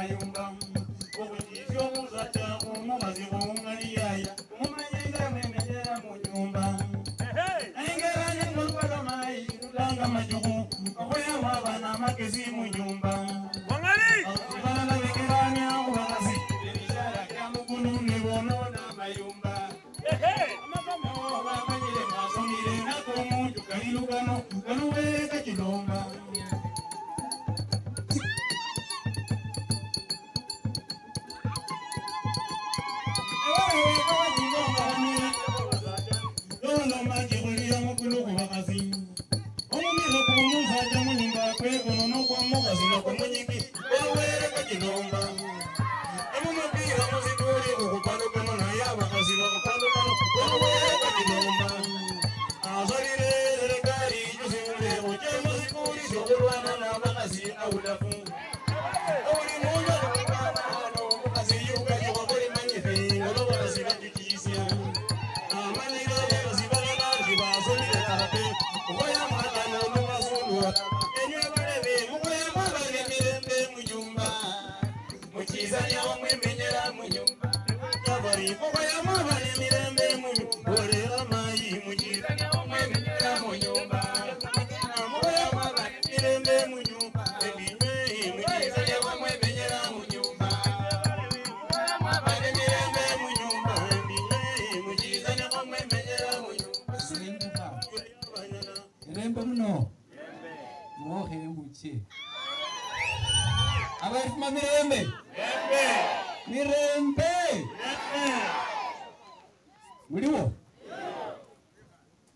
mayumba okujisho muzata umumazi kumaliya umanyenda mwemenyera mu nyumba aingeranye ngolwa mai tutanga majuku okoya mabana makezi mu nyumba wangali bana bekeranya ubakazi bishara kya mugunu nibono na mayumba amagamo bamanyire masomire nako muntu kalilugano kanuwe kakilomba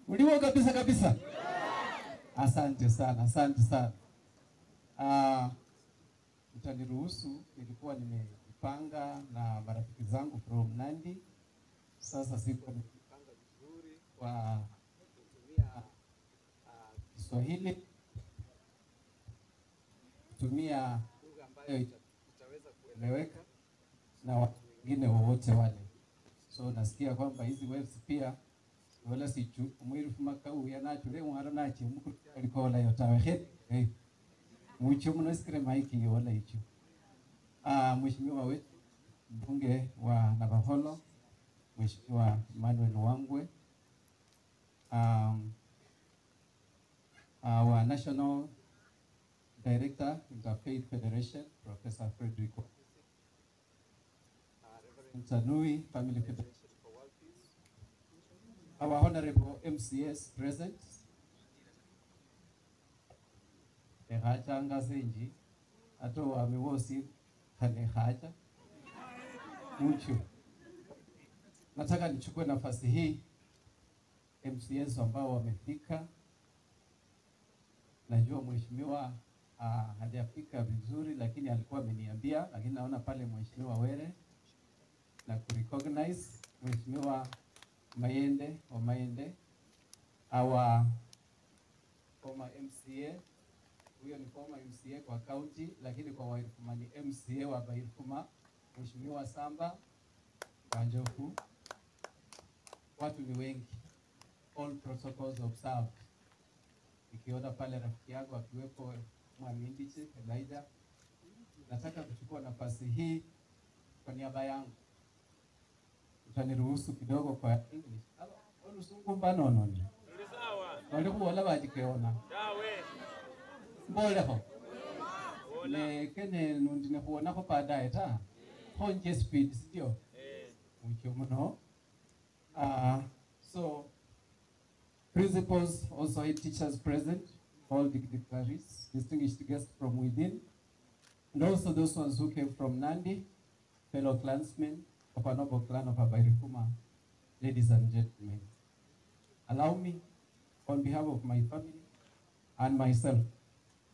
Uliwo kabisa. Asante sana. Utaniruhusu, nilikuwa nimepanga na marafiki zangu from Nandi. Sasa siko nimepanga vizuri kwa kutumia Kiswahili, kutumia lugha ambayo itaweza kueleweka na watu wengine wowote wale. So nasikia kwamba hizi waves pia wala sichu umwirufu makau yanachule umara nachi mukuru alikola yotawe het mucho mnasikire maiki yola hicho. Mheshimiwa wetu mbunge wa Navaholo, Mheshimiwa Emmanuel Wangwe, our National Director Interfaith Federation, Professor Frederick, Reverend Tanui Family Federation for World Peace, our Honorable MCS present, Ehacha Ngasenji, ato amewosi kane hacha mucho. Nataka nichukue nafasi hii MCS ambao wamefika. Najua mheshimiwa hajafika vizuri, lakini alikuwa ameniambia, lakini naona pale mheshimiwa Were na kurecognize mheshimiwa Mayende wa Mayende, our former MCA. Huyo ni former MCA kwa county, lakini kwa Wairukuma ni MCA wa Wairukuma, mheshimiwa Samba Wanjoku. Watu ni wengi, all protocols observed. Ikiona pale rafiki yangu akiwepo Mwamindiche Elijah, nataka kuchukua nafasi hii kwa niaba yangu. Utaniruhusu kidogo kwa English. Olusungu mbanono ni sawa. Waliku wala bajikeona sawa. Mboleho ne kene nundine kuona ko baadaye ta honje speed sio mno. So principals, also head teachers present, all dignitaries, distinguished guests from within, and also those ones who came from Nandi, fellow clansmen of a noble clan of Abairikuma, ladies and gentlemen. Allow me, on behalf of my family and myself,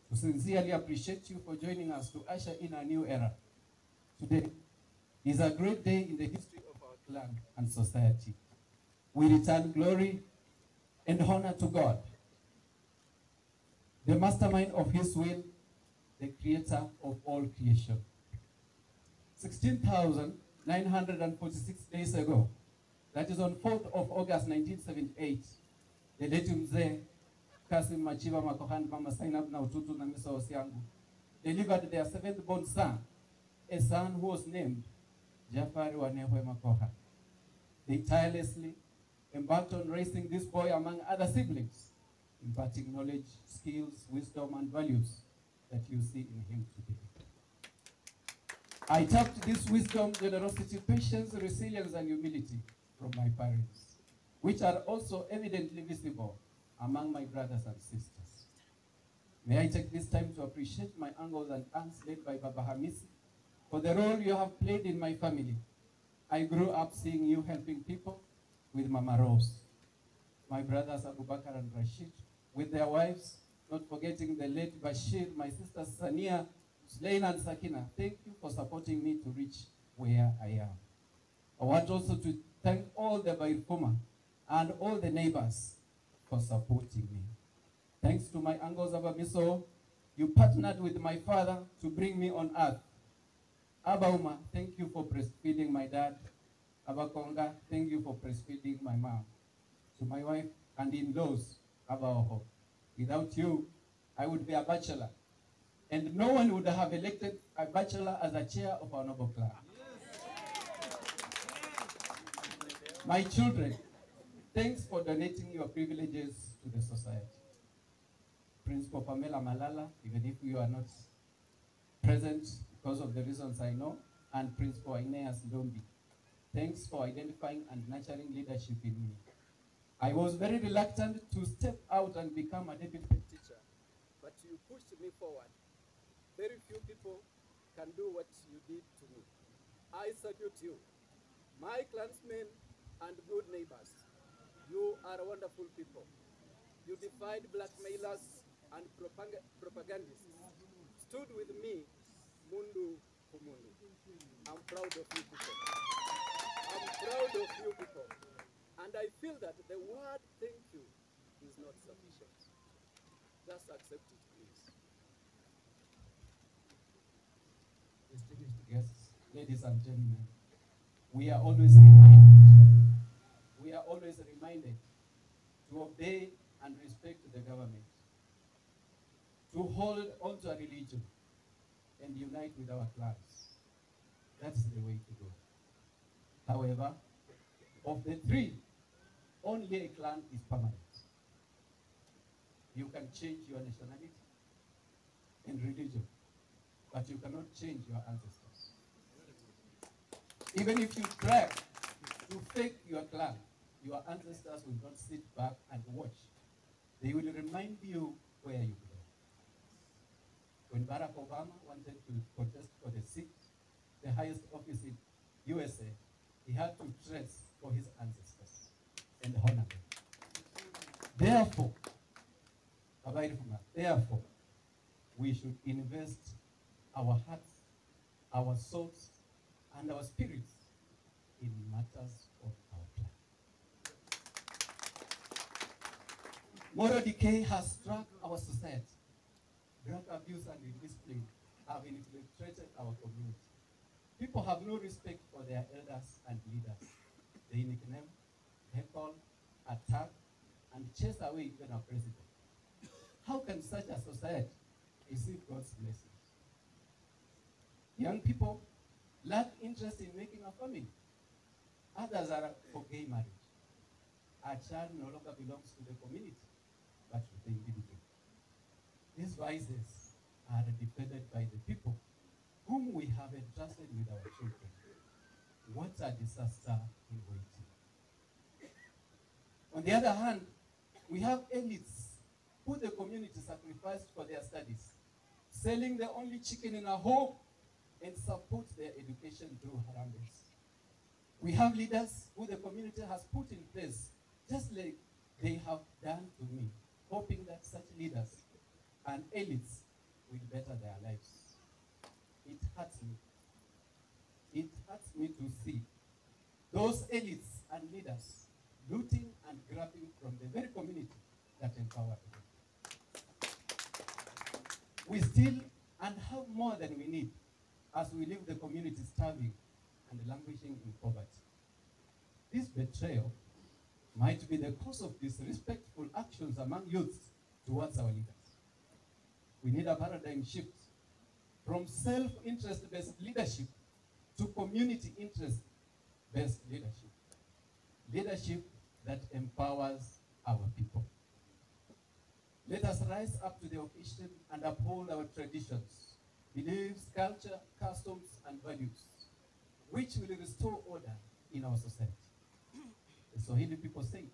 to sincerely appreciate you for joining us to usher in a new era. Today is a great day in the history of our clan and society. We return glory and honor to God, the mastermind of his will, the creator of all creation. 16,946 days ago, that is on 4th of August 1978, the late Mzee Kasim Machiva Makohan Mama Sainab na Ututu na Misa Osiangu delivered their seventh born son, a son who was named Jafari Wanehwe Makoha. They tirelessly embarked on raising this boy among other siblings, imparting knowledge, skills, wisdom, and values that you see in him today. I tapped this wisdom, generosity, patience, resilience, and humility from my parents, which are also evidently visible among my brothers and sisters. May I take this time to appreciate my uncles and aunts led by Baba Hamisi for the role you have played in my family. I grew up seeing you helping people with Mama Rose, my brothers Abubakar and Rashid with their wives, not forgetting the late Bashir, my sisters Sania, Slain and Sakina. Thank you for supporting me to reach where I am. I want also to thank all the Bairfuma and all the neighbors for supporting me. Thanks to my uncles Abamiso, you partnered with my father to bring me on earth. Abauma, thank you for breastfeeding my dad. Abakonga, thank you for breastfeeding my mom. To my wife and in-laws, Abaoho, without you, I would be a bachelor. And no one would have elected a bachelor as a chair of our noble club. My children, thanks for donating your privileges to the society. Principal Pamela Malala, even if you are not present because of the reasons I know, and Principal Ineas Dombi, thanks for identifying and nurturing leadership in me. I was very reluctant to step out and become a deputy teacher, but you pushed me forward. Very few people can do what you did to me. I salute you. My clansmen and good neighbors, you are wonderful people. You defied blackmailers and propagandists, stood with me, Mundu Kumundu. I'm proud of you people. I'm proud of you people. And I feel that the word thank you is not sufficient. Just accept it, please. Distinguished guests, ladies and gentlemen, we are always reminded to obey and respect the government, to hold on to a religion and unite with our clans. That's the way to go. However, of the three, only a clan is permanent. You can change your nationality and religion, but you cannot change your ancestors. Even if you try to fake your clan, your ancestors will not sit back and watch. They will remind you where you belong. When Barack Obama wanted to contest for the seat, the highest office in USA, he had to trace for his ancestors and honor them. Therefore, we should invest our hearts, our souls, and our spirits in matters of our clan. Moral decay has struck our society. Drug abuse and indiscipline have infiltrated our community. People have no respect for their elders and leaders. They nickname, heckle, attack, and chase away even our president. How can such a society receive God's blessings? Young people lack interest in making a family. Others are for gay marriage. A child no longer belongs to the community, but to the individual. These vices are defended by the people whom we have entrusted with our children. What a disaster in waiting. On the other hand, we have elites who the community sacrificed for their studies, selling the only chicken in a home and support their education through harambes. We have leaders who the community has put in place, just like they have done to me, hoping that such leaders and elites will better their lives. It hurts me. It hurts me to see those elites and leaders looting and grabbing from the very community that empower them. We still and have more than we need as we leave the community starving and languishing in poverty. This betrayal might be the cause of disrespectful actions among youths towards our leaders. We need a paradigm shift from self-interest-based leadership to community interest-based leadership. Leadership that empowers our people. Let us rise up to the occasion and uphold our traditions, beliefs, culture, customs, and values, which will restore order in our society. The Swahili people say,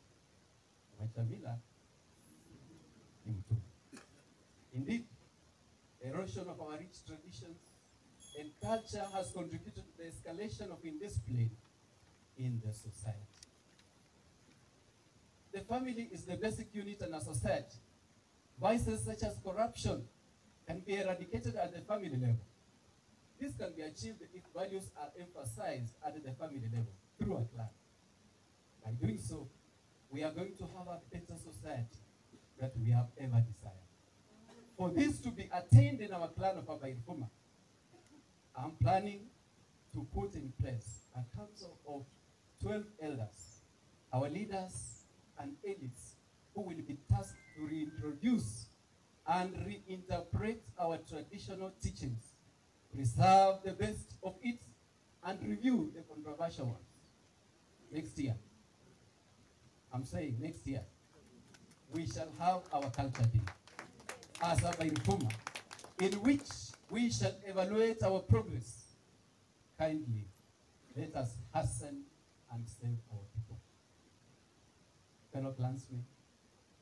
Wachamila ni mtumwa. Indeed, erosion of our rich traditions and culture has contributed to the escalation of indiscipline in the society. The family is the basic unit in a society. Vices such as corruption can be eradicated at the family level. This can be achieved if values are emphasized at the family level through a clan. By doing so, we are going to have a better society that we have ever desired. For this to be attained in our clan of Abairifuma, I'm planning to put in place a council of 12 elders, our leaders and elites, who will be tasked to reintroduce and reinterpret our traditional teachings, preserve the best of it, and review the controversial ones. Next year, I'm saying next year, we shall have our culture day as a Bairifuma, in which we shall evaluate our progress. Kindly, let us hasten and save our people. Fellow clansmen,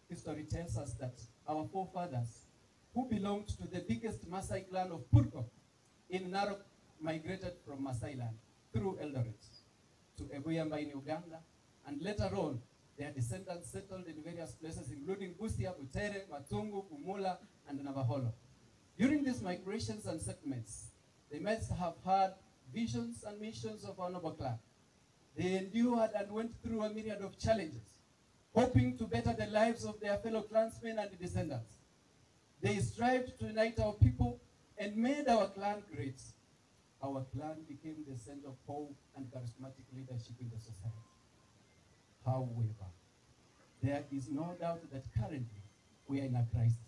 history tells us that our forefathers, who belonged to the biggest Maasai clan of Purko in Narok, migrated from Maasai land through Eldoret to Ebuyamba in Uganda, and later on, their descendants settled in various places, including Busia, Butere, Matungu, Pumula, and Navaholo. During these migrations and settlements, they must have had visions and missions of our noble clan. They endured and went through a myriad of challenges, hoping to better the lives of their fellow clansmen and descendants. They strived to unite our people and made our clan great. Our clan became the center of hope and charismatic leadership in the society. However, there is no doubt that currently we are in a crisis.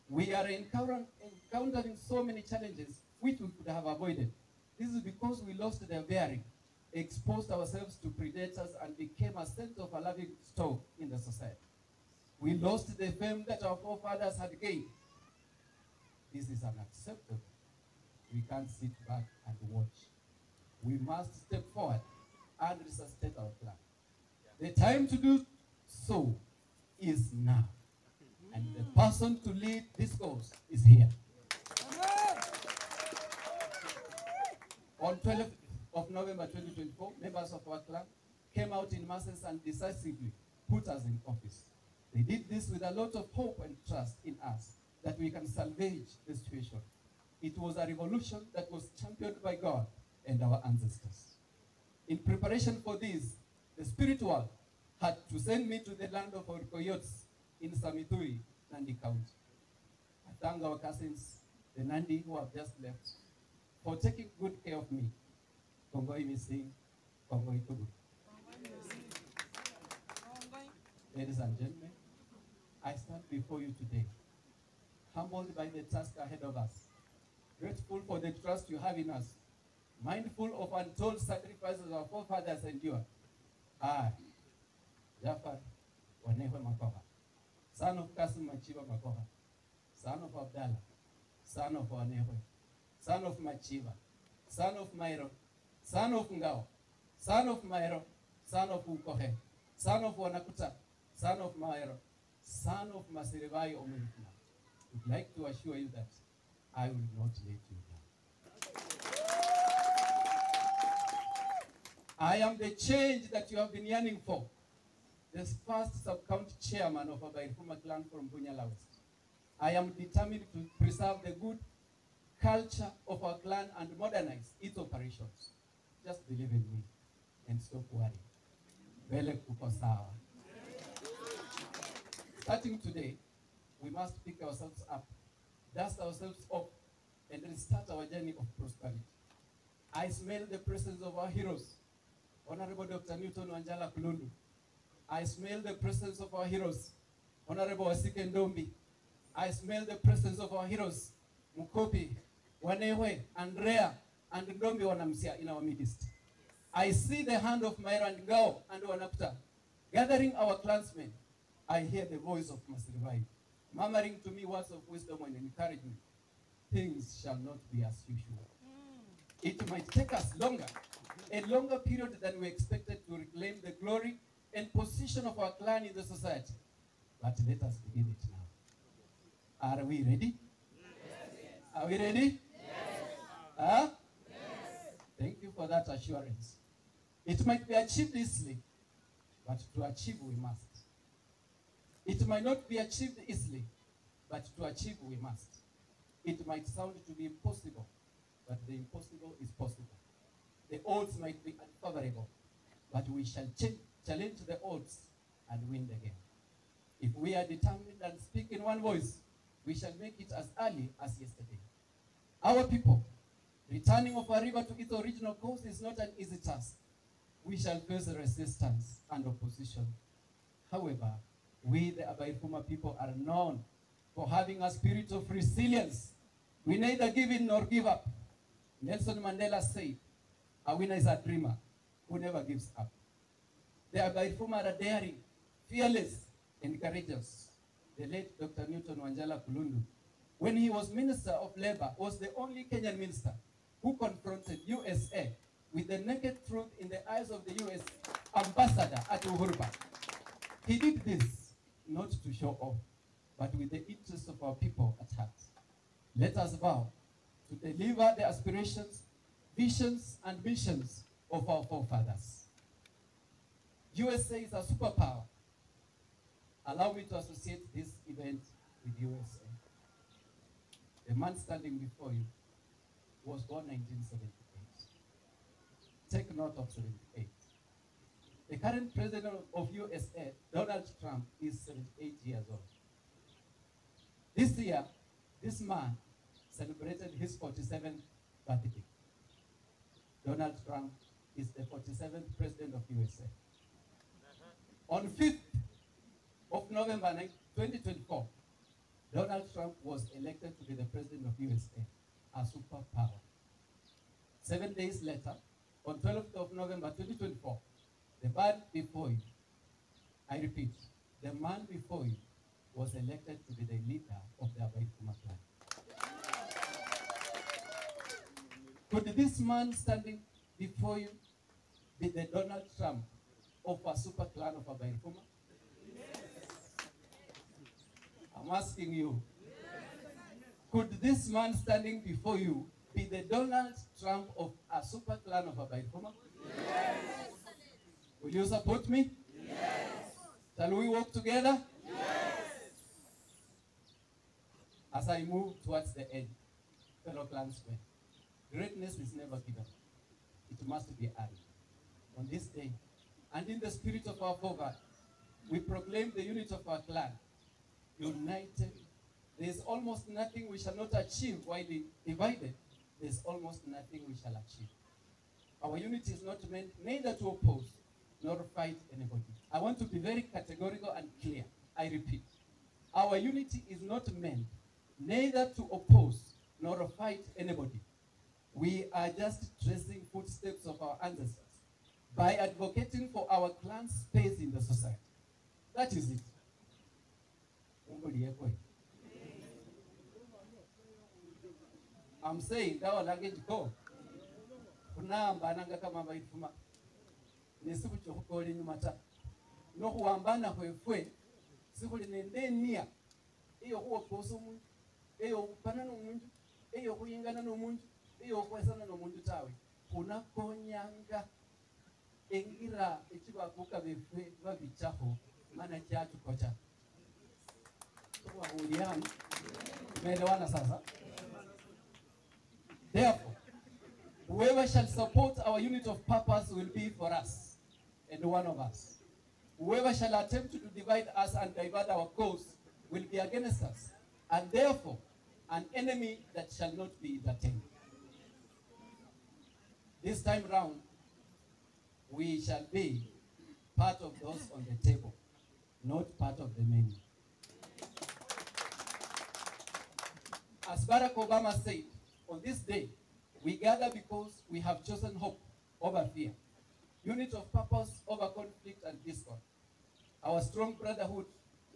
We are encountering so many challenges which we could have avoided. This is because we lost their bearing, exposed ourselves to predators, and became a center of a living stock in the society. We lost the fame that our forefathers had gained. This is unacceptable. We can't sit back and watch. We must step forward and resuscitate our clan. The time to do so is now. And the person to lead this cause is here. On 12th of November 2024, members of our clan came out in masses and decisively put us in office. They did this with a lot of hope and trust in us that we can salvage the situation. It was a revolution that was championed by God and our ancestors. In preparation for this, the spiritual had to send me to the land of our coyotes in Samituri, Nandi County. I thank our cousins, the Nandi, who have just left, for taking good care of me. Kongoi missing, Kongoi tugu. Ladies and gentlemen, I stand before you today, humbled by the task ahead of us, grateful for the trust you have in us, mindful of untold sacrifices our forefathers endured. I, Jafar Wanewe Makoha, son of Kasim Machiva Makoha, son of Abdallah, son of Wanewe, son of Machiva, son of Mairo, son of Ngao, son of Mairo, son of Ukohe, son of Wanakuta, son of Mairo, son of Masirivai Omurikuna. I would like to assure you that I will not let you down. I am the change that you have been yearning for. The first sub-county chairman of Abairifuma clan from Bunyala West. I am determined to preserve the good culture of our clan and modernize its operations. Just believe in me and stop worrying. Bele kuko sawa. Starting today, we must pick ourselves up, dust ourselves off, and restart our journey of prosperity. I smell the presence of our heroes. Honorable Dr. Newton Wanjala Kulundu. I smell the presence of our heroes. Honorable Wasike Ndombi. I smell the presence of our heroes. Mukopi, Wanewe, Andrea, and Ndombi Wanamsia in our midst. I see the hand of Myra and Gao and Wanapta gathering our clansmen. I hear the voice of Masirivai, murmuring to me words of wisdom and encouragement. Things shall not be as usual. It might take us longer, a longer period than we expected to reclaim the glory and position of our clan in the society. But let us begin it now. Are we ready? Yes. Are we ready? Yes. Huh? Yes. Thank you for that assurance. It might be achieved easily, but to achieve we must. It might not be achieved easily, but to achieve we must. It might sound to be impossible, but the impossible is possible. The odds might be unfavorable, but we shall challenge the odds and win the game. If we are determined and speak in one voice, we shall make it as early as yesterday. Our people, returning of our river to its original course is not an easy task. We shall face resistance and opposition. However, we, the Abaifuma people, are known for having a spirit of resilience. We neither give in nor give up. Nelson Mandela said, a winner is a dreamer who never gives up. The Abaifuma are daring, fearless, and courageous. The late Dr. Newton Wanjala Kulundu, when he was Minister of Labor, was the only Kenyan minister who confronted USA with the naked truth in the eyes of the US ambassador at Uhuru Park. He did this not to show off, but with the interests of our people at heart. Let us vow to deliver the aspirations, visions, and missions of our forefathers. USA is a superpower. Allow me to associate this event with USA. The man standing before you was born 1978. Take note of 78. The current president of USA, Donald Trump, is 78 years old. This year, this man celebrated his 47th birthday. Donald Trump is the 47th president of USA. On 5th of November 2024, Donald Trump was elected to be the president of USA, a superpower. 7 days later, on 12th of November 2024, the man before you, I repeat, the man before you was elected to be the leader of the Abaifuma clan. Could this man standing before you be the Donald Trump of a super clan of Abaifuma? Yes. I'm asking you. Yes. Could this man standing before you be the Donald Trump of a super clan of Abaifuma? Yes. Will you support me? Yes. Shall we work together? Yes. As I move towards the end, fellow clansmen, greatness is never given. It must be earned. On this day, and in the spirit of our forefathers, we proclaim the unity of our clan. United, there is almost nothing we shall not achieve while divided. There is almost nothing we shall achieve. Our unity is not meant neither to oppose nor fight anybody. I want to be very categorical and clear. I repeat, our unity is not meant neither to oppose nor fight anybody. We are just tracing footsteps of our ancestors by advocating for our clan's space in the society. That is it. I'm saying that our language go. Kunamba nanga kama Abaifuma. Nisiku chokole nyumata. No kuambana kwefwe. Sikuli nendenia. Iyo kuwa koso munju. Iyo kupana no munju. Iyo kuyingana no munju. Iyo kwesana no munju tawe. Kunakonyanga. Engira echibakuka befwe babichaho. Mana chatu kocha. Kwa uliani. Meelewana sasa? Therefore, whoever shall support our unit of purpose will be for us and one of us. Whoever shall attempt to divide us and divert our cause will be against us, and therefore an enemy that shall not be entertained. This time round, we shall be part of those on the table, not part of the menu. As Barack Obama said, on this day, gather because we have chosen hope over fear, unity of purpose over conflict and discord. Our strong brotherhood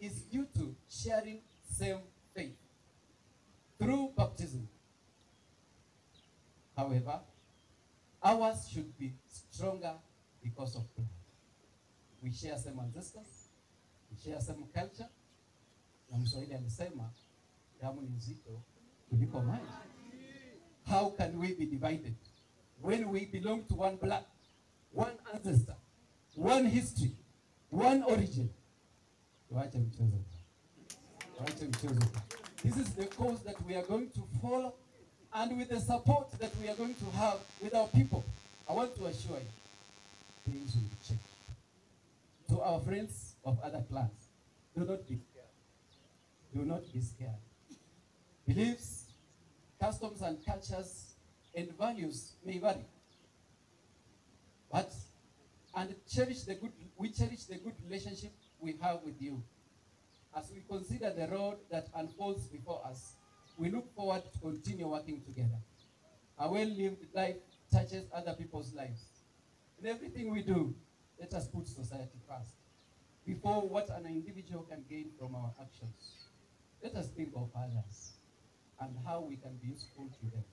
is due to sharing same faith through baptism. However, ours should be stronger because of blood. We share same ancestors, we share same culture. Na Mswahili alisema damu ni nzito kuliko maji. How can we be divided when we belong to one blood, one ancestor, one history, one origin? Tuache mchezo. Tuache mchezo. This is the cause that we are going to follow, and with the support that we are going to have with our people, I want to assure you, things will change. To our friends of other clans, do not be scared. Do not be scared. Beliefs, customs, and cultures and values may vary, but we cherish the good relationship we have with you. As we consider the road that unfolds before us, we look forward to continue working together. A well-lived life touches other people's lives. In everything we do, let us put society first, before what an individual can gain from our actions. Let us think of others and how we can be useful to them.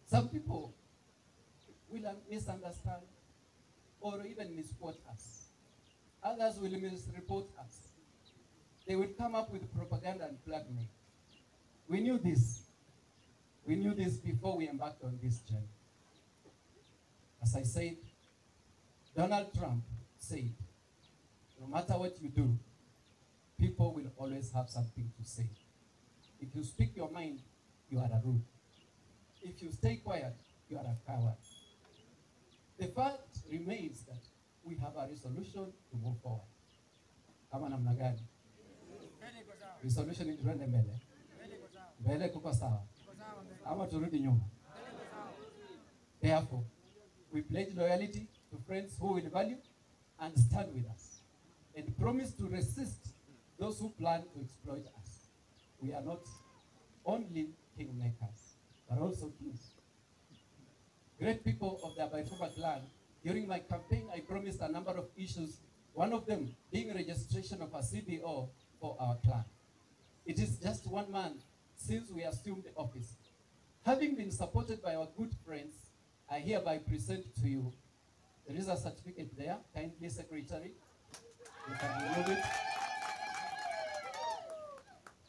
Some people will misunderstand or even misquote us. Others will misreport us. They will come up with propaganda and blackmail. We knew this. We knew this before we embarked on this journey. As I said, Donald Trump said, no matter what you do, people will always have something to say. If you speak your mind, you are a rude. If you stay quiet, you are a coward. The fact remains that we have a resolution to move forward. Kama namna gani? Resolution ni tuende mbele. Mbele kuko sawa. Ama turudi nyuma. Therefore, we pledge loyalty to friends who will value and stand with us, and promise to resist those who plan to exploit us. We are not only kingmakers, but also kings. Great people of the Abaifuma clan, during my campaign, I promised a number of issues, one of them being registration of a CBO for our clan. It is just 1 month since we assumed the office. Having been supported by our good friends, I hereby present to you. There is a certificate there. Kindly, Secretary, you can remove it.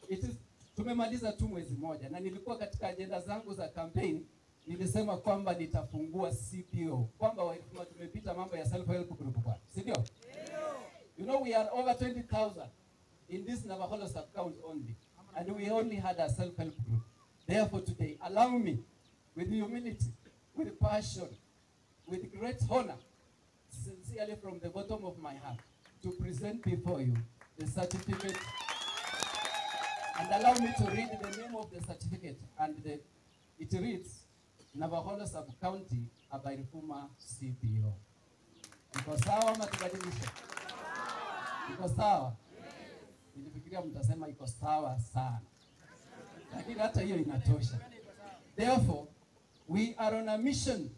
It is tumemaliza tu mwezi moja, na nilikuwa katika agenda zangu za campaign nilisema kwamba nitafungua CPO, kwamba Waifuma tumepita mambo ya self help group kwa, si ndio? You know, we are over 20,000 in this Navajo sub-count only, and we only had a self help group. Therefore today, allow me, with humility, with passion, with great honor, sincerely from the bottom of my heart, to present before you the certificate. And allow me to read the name of the certificate, and it reads, Navajo Sub-County, Abaifuma CPO. Iko sawa ama tubadilishe? Iko sawa? Nilifikiria mtasema iko sawa sana. Lakini hata hiyo inatosha. Therefore, we are on a mission,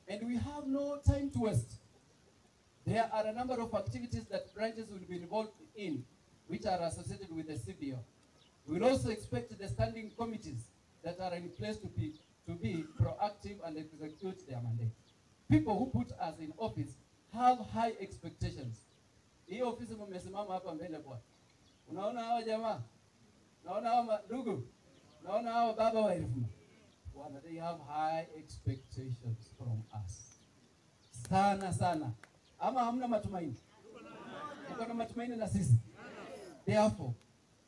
and we have no time to waste. There are a number of activities that branches will be involved in, which are associated with the CBO. We will also expect the standing committees that are in place to be proactive and execute their mandate. People who put us in office have high expectations. Hii ofisi mmesimama hapa mbele bwana. Unaona hawa jamaa? Unaona hawa ndugu? Unaona hawa baba wa Ifuma? Bwana, they have high expectations from us. Sana sana. Ama hamna matumaini? Uko na matumaini na sisi? Therefore,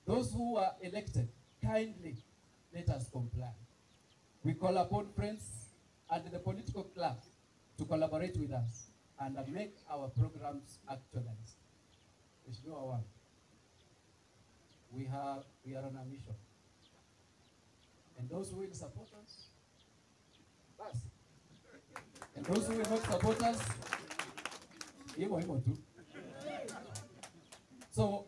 those who are elected, kindly let us comply. We call upon friends and the political class to collaborate with us and make our programs actualized. We are on a mission. And those who will support us, pass. And those who will not support us, so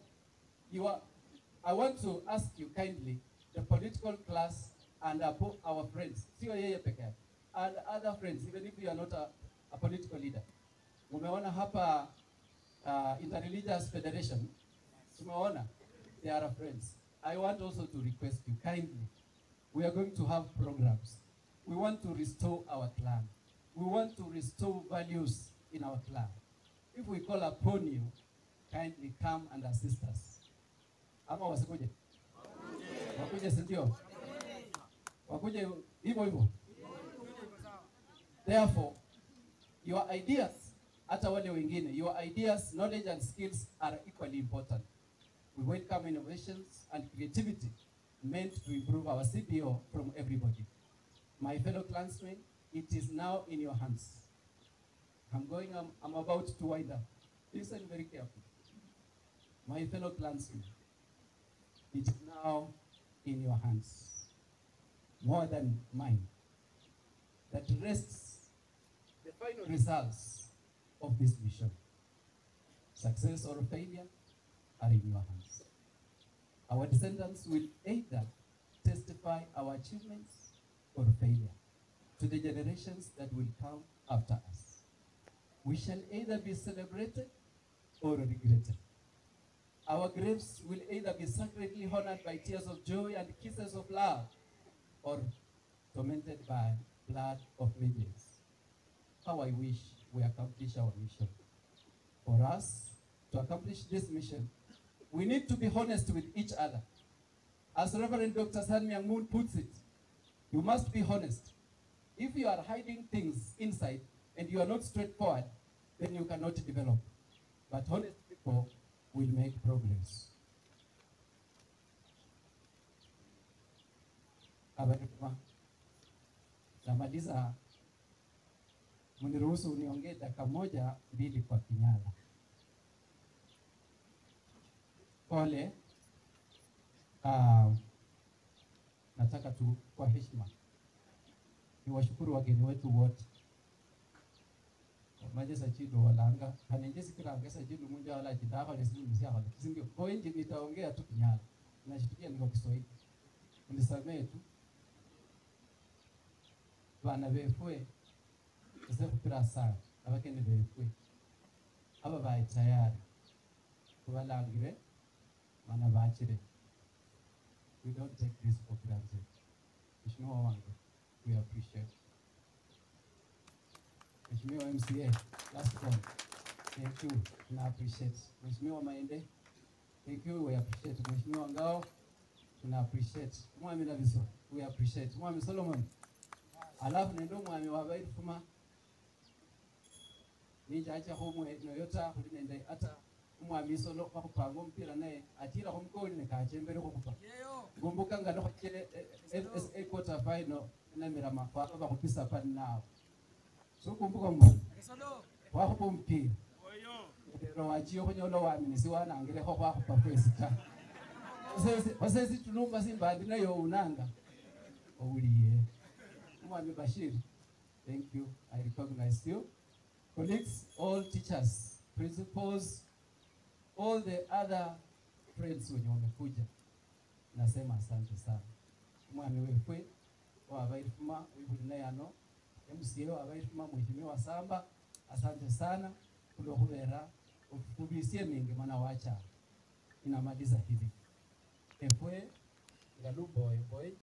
I want to ask you kindly, the political class and our friends, sio yeye peke yake. and other friends, even if you are not a political leader. Umeona hapa Interreligious Federation, tumeona they are friends. I want also to request you kindly, we are going to have programs. We want to restore our clan. We want to restore values in our clan. If we call upon you, kindly come and assist us. Ama wasikuje? Wakuje sindio? Wakuje hivyo hivyo. Therefore, your ideas, hata wale wengine, your ideas, knowledge and skills are equally important. We welcome innovations and creativity meant to improve our CBO from everybody. My fellow clansmen, it is now in your hands. I'm about to wind up. Listen very carefully. My fellow clansmen, it is now in your hands, more than mine, that rests the final results of this mission. Success or failure are in your hands. Our descendants will either testify our achievements or failure to the generations that will come after us. We shall either be celebrated or regretted. Our graves will either be sacredly honored by tears of joy and kisses of love, or tormented by blood of vengeance. How I wish we accomplish our mission. For us to accomplish this mission, we need to be honest with each other. As Reverend Dr. San Myung Moon puts it, you must be honest. If you are hiding things inside and you are not straightforward, then you cannot develop. But honest people will make progress. Namaliza, mniruhusu niongee dakika moja mbili kwa Kinyala. Pole, nataka tu kwa heshima niwashukuru wageni wetu wote. Majesa chido walanga, kanenjesi kirangesa chido munja wala chidafa lesi mzia wala. Kisingyo, kwa inji nitaongea tu Kinyala. Nachitukia niko Kiswahili. Unisamee tu. Bana befwe, kese kupira sana, abakene befwe. Aba bae tayari, kubalangire, mana bachire. We don't take this for granted. Mheshimiwa wangu, we appreciate. Mheshimiwa MCA, last one. Thank you, we appreciate. Mheshimiwa Maende, thank you, we appreciate. Mheshimiwa Ngao, we appreciate. Mwami Laviso, we appreciate. Mwami Solomon, alafu nendo mwami wabairi fuma. Nija acha homwe noyota kulinende ata mwami solo kwa kupango mpira naye atira homkoni nekachembere ko kupa. Gumbuka ngano kile SSA quarter final na mirama kwa kupisa pa nao. So kumbuka mbo. Wa kupa mpira. Ro wachiyo konyolo wami siwana ngire ho kwa kupa kwesika. Osesi tunumba simbandi nayo unanga. Owuliye. Mwami Bashir, thank you. I recognize you. Colleagues, all teachers, principals, all the other friends wenye wamekuja, nasema asante sana. Mwami wefwe, wabairifuma, wibulina MCA wabairifuma Mheshimiwa Samba, asante sana. Kulohubera, kubisie mingi mana wacha. Inamaliza hivi. Efwe, galu boy.